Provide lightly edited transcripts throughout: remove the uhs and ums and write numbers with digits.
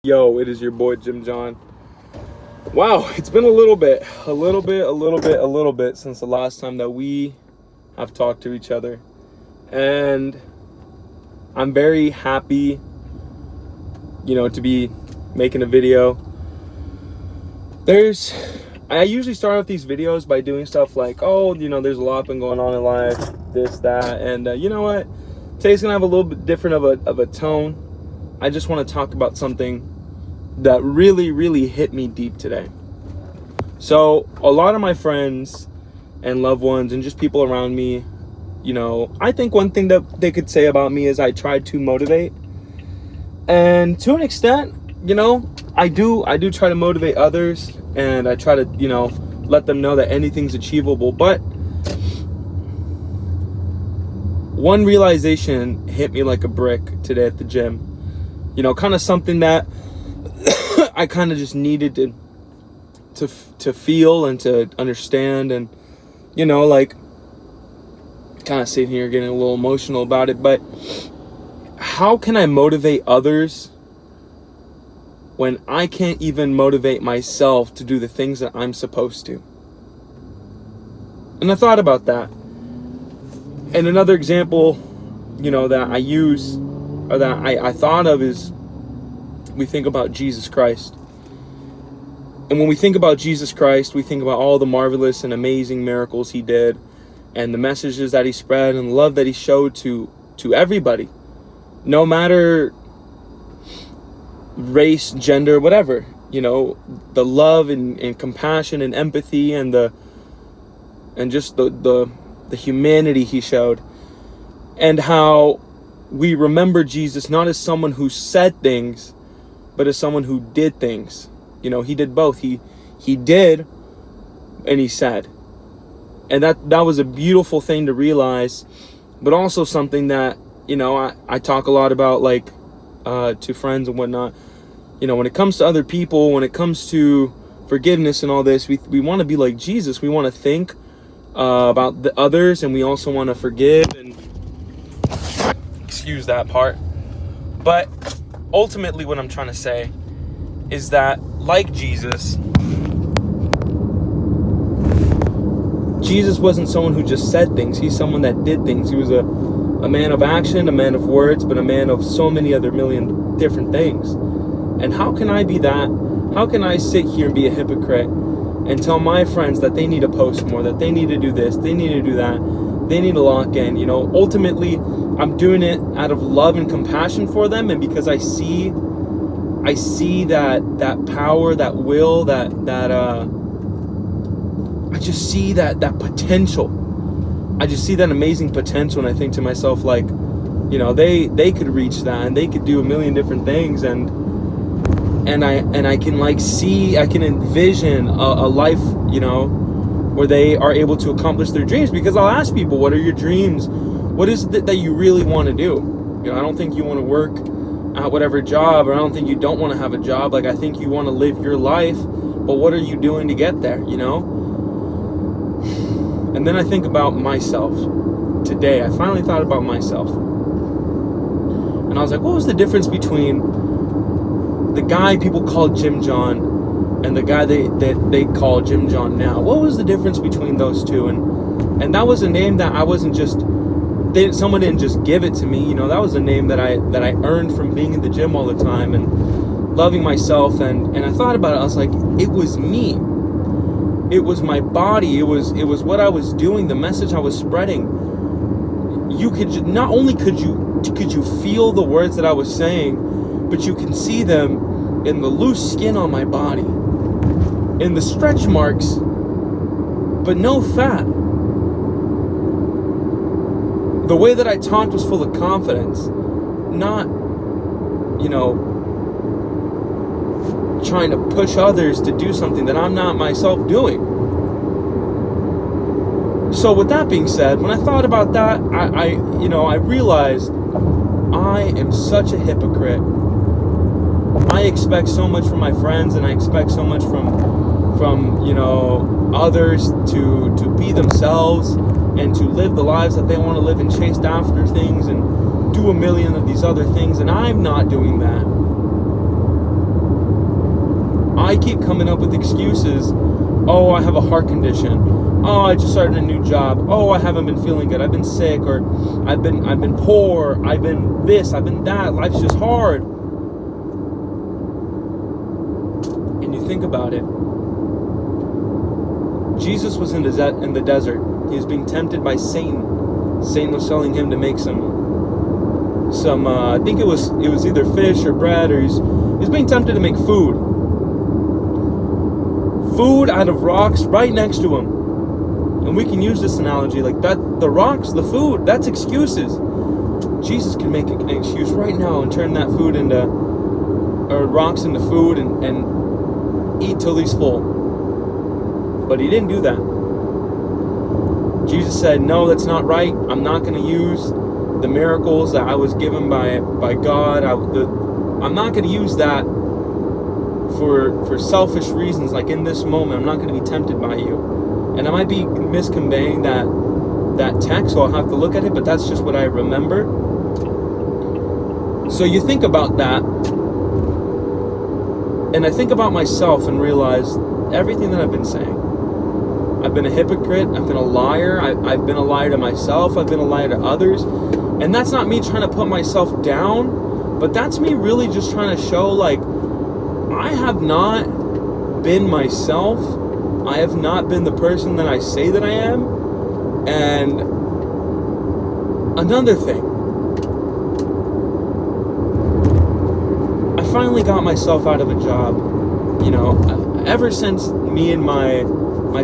Yo, it is your boy Jim John. Wow, it's been a little bit since the last time that we have talked to each other. And I'm very happy, to be making a video. I usually start off these videos by doing stuff like, there's a lot been going on in life, this, that, and you know what? Today's gonna have a little bit different of a tone. I just want to talk about something that really hit me deep today. So a lot of my friends and loved ones and just people around me, I think one thing that they could say about me is I try to motivate. And to an extent, I do try to motivate others, and I try to, let them know that anything's achievable. But one realization hit me like a brick today at the gym. Kind of something that I kind of just needed to feel and to understand, and kind of sitting here getting a little emotional about it. But how can I motivate others when I can't even motivate myself to do the things that I'm supposed to? And I thought about that. And another example, that I use, or that I thought of, is we think about Jesus Christ. And when we think about Jesus Christ, we think about all the marvelous and amazing miracles he did, and the messages that he spread, and the love that he showed to everybody, no matter race, gender, whatever. The love and compassion and empathy and just the humanity he showed. And how we remember Jesus not as someone who said things, but as someone who did things. He did both. He did and he said. And that was a beautiful thing to realize, but also something that, I talk a lot about, like, to friends and whatnot. When it comes to other people, when it comes to forgiveness and all this, we want to be like Jesus. We want to think about the others, and we also want to forgive, and excuse that part. But ultimately what I'm trying to say is that, like Jesus wasn't someone who just said things. He's someone that did things. He was a man of action, a man of words, but a man of so many other million different things. And how can I be that? How can I sit here and be a hypocrite and tell my friends that they need to post more, that they need to do this, they need to do that, they need to lock in? Ultimately, I'm doing it out of love and compassion for them, and because I see that power, that will, I just see that potential. I just see that amazing potential, and I think to myself, like, they could reach that, and they could do a million different things, and I can I can envision a life, where they are able to accomplish their dreams. Because I'll ask people, what are your dreams? What is it that you really want to do? I don't think you want to work at whatever job, or I don't think you don't want to have a job. Like, I think you want to live your life, but what are you doing to get there, And then I think about myself. Today, I finally thought about myself. And I was like, what was the difference between the guy people call Jim John and the guy that they call Jim John now? What was the difference between those two? And that was a name that I wasn't just... someone didn't just give it to me. That was a name that I earned from being in the gym all the time and loving myself. And I thought about it. I was like, it was me. It was my body. It was what I was doing, the message I was spreading. You could not only could you feel the words that I was saying, but you can see them in the loose skin on my body, in the stretch marks, but no fat. The way that I talked was full of confidence, not, trying to push others to do something that I'm not myself doing. So with that being said, when I thought about that, I realized I am such a hypocrite. I expect so much from my friends, and I expect so much from others to be themselves and to live the lives that they want to live and chase after things and do a million of these other things, and I'm not doing that. I keep coming up with excuses. Oh, I have a heart condition. Oh, I just started a new job. Oh, I haven't been feeling good. I've been sick, or I've been poor. I've been this. I've been that. Life's just hard. And you think about it. Jesus was in the desert. He was being tempted by Satan. Satan was telling him to make some I think it was either fish or bread, or he was being tempted to make food out of rocks right next to him. And we can use this analogy like that. The rocks, the food, that's excuses. Jesus can make an excuse right now and turn that food into, or rocks into food, and eat till he's full. But he didn't do that. Jesus said, no, that's not right. I'm not going to use the miracles that I was given by God. I'm not going to use that for selfish reasons. Like in this moment, I'm not going to be tempted by you. And I might be misconveying that text, so I'll have to look at it, but that's just what I remember. So you think about that, and I think about myself and realize everything that I've been saying. I've been a hypocrite. I've been a liar. I've been a liar to myself. I've been a liar to others. And that's not me trying to put myself down, but that's me really just trying to show, like, I have not been myself. I have not been the person that I say that I am. And another thing, I finally got myself out of a job. You know, ever since me and my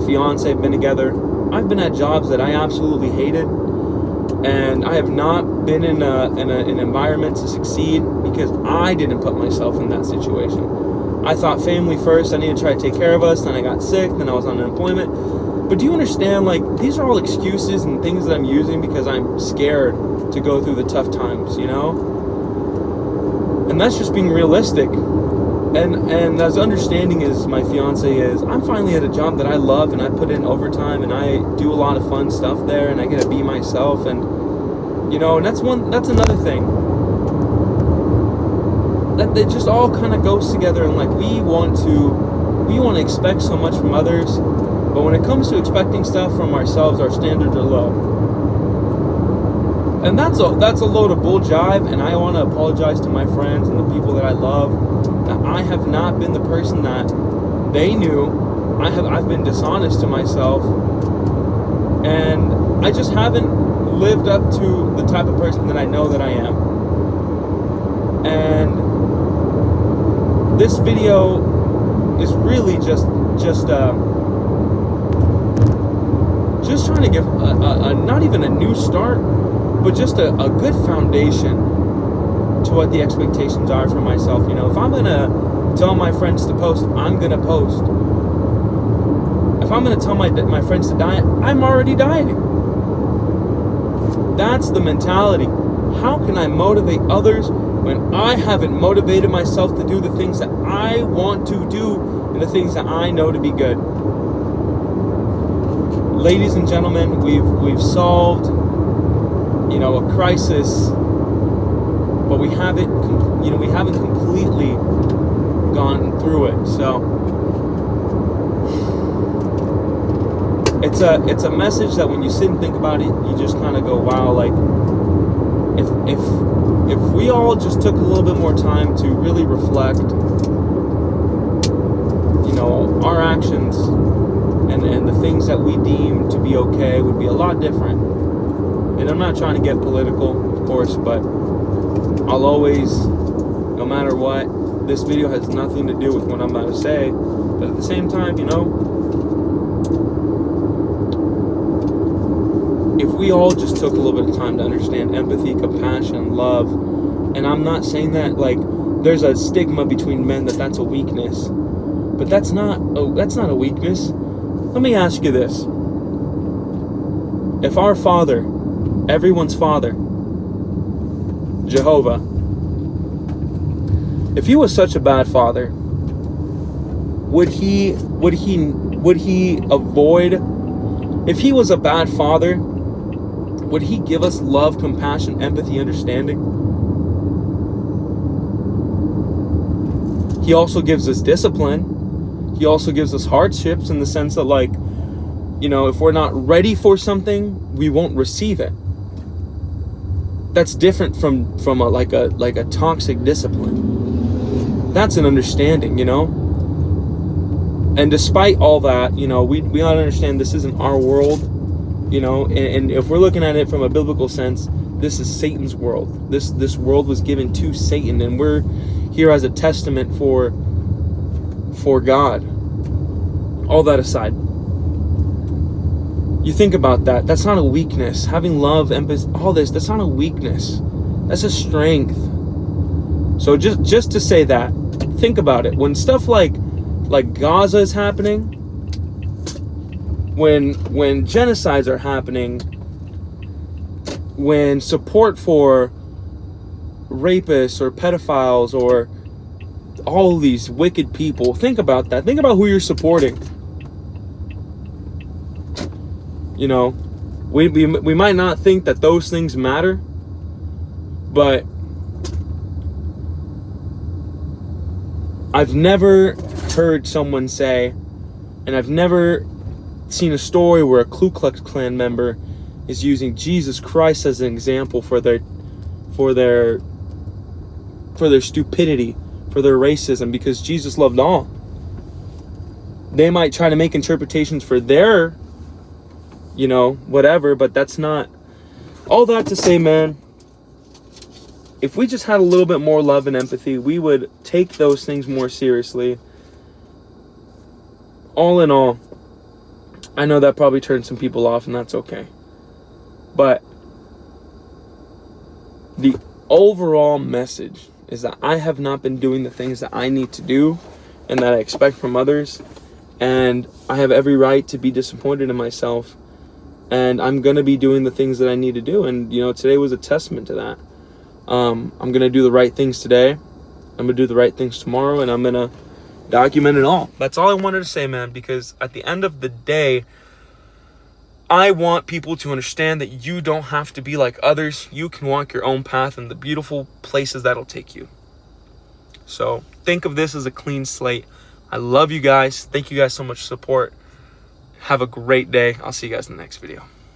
fiance have been together, I've been at jobs that I absolutely hated, and I have not been in an environment to succeed because I didn't put myself in that situation. I thought family first. I need to try to take care of us. Then I got sick. Then I was on unemployment. But do you understand? Like, these are all excuses and things that I'm using because I'm scared to go through the tough times. You know, and that's just being realistic. And as understanding as my fiance is, I'm finally at a job that I love, and I put in overtime, and I do a lot of fun stuff there, and I get to be myself, and you know, and that's another thing. That it just all kind of goes together, and like we want to expect so much from others, but when it comes to expecting stuff from ourselves, our standards are low. And that's a load of bull jive, and I want to apologize to my friends and the people that I love. That I have not been the person that they knew. I've been dishonest to myself, and I just haven't lived up to the type of person that I know that I am. And this video is really just trying to give a not even a new start, but just a good foundation to what the expectations are for myself. You know, if I'm gonna tell my friends to post, I'm gonna post. If I'm gonna tell my friends to diet, I'm already dieting. That's the mentality. How can I motivate others when I haven't motivated myself to do the things that I want to do and the things that I know to be good? Ladies and gentlemen, we've solved, you know, a crisis, but we haven't completely gone through it. So it's a message that when you sit and think about it, you just kind of go, wow, like if we all just took a little bit more time to really reflect, you know, our actions and the things that we deem to be okay would be a lot different. And I'm not trying to get political, of course, but I'll always, no matter what, this video has nothing to do with what I'm about to say, but at the same time, you know, if we all just took a little bit of time to understand empathy, compassion, love, and I'm not saying that like there's a stigma between men that's a weakness, but that's not a weakness. Let me ask you this. If our Father, everyone's Father, Jehovah, if he was such a bad father, would he avoid, if he was a bad father, would he give us love, compassion, empathy, understanding? He also gives us discipline. He also gives us hardships in the sense that, like, you know, if we're not ready for something, we won't receive it. That's different from a toxic discipline. That's an understanding, you know. And despite all that, you know, we ought to understand this isn't our world, you know. And if we're looking at it from a biblical sense, this is Satan's world. This world was given to Satan, and we're here as a testament for God. All that aside, you think about that. That's not a weakness. Having love, empathy, all this, that's not a weakness. That's a strength. So just to say that, think about it. When stuff like Gaza is happening, when genocides are happening, when support for rapists or pedophiles or all these wicked people, think about that. Think about who you're supporting. You know, we might not think that those things matter, but I've never heard someone say, and I've never seen a story where a Ku Klux Klan member is using Jesus Christ as an example for their stupidity, for their racism, because Jesus loved all. They might try to make interpretations for their, you know, whatever, but that's not. All that to say, man, if we just had a little bit more love and empathy, we would take those things more seriously. All in all, I know that probably turned some people off, and that's okay. But the overall message is that I have not been doing the things that I need to do and that I expect from others, and I have every right to be disappointed in myself. And I'm going to be doing the things that I need to do. And, you know, today was a testament to that. I'm going to do the right things today. I'm going to do the right things tomorrow. And I'm going to document it all. That's all I wanted to say, man. Because at the end of the day, I want people to understand that you don't have to be like others. You can walk your own path in the beautiful places that'll take you. So think of this as a clean slate. I love you guys. Thank you guys so much for support. Have a great day. I'll see you guys in the next video.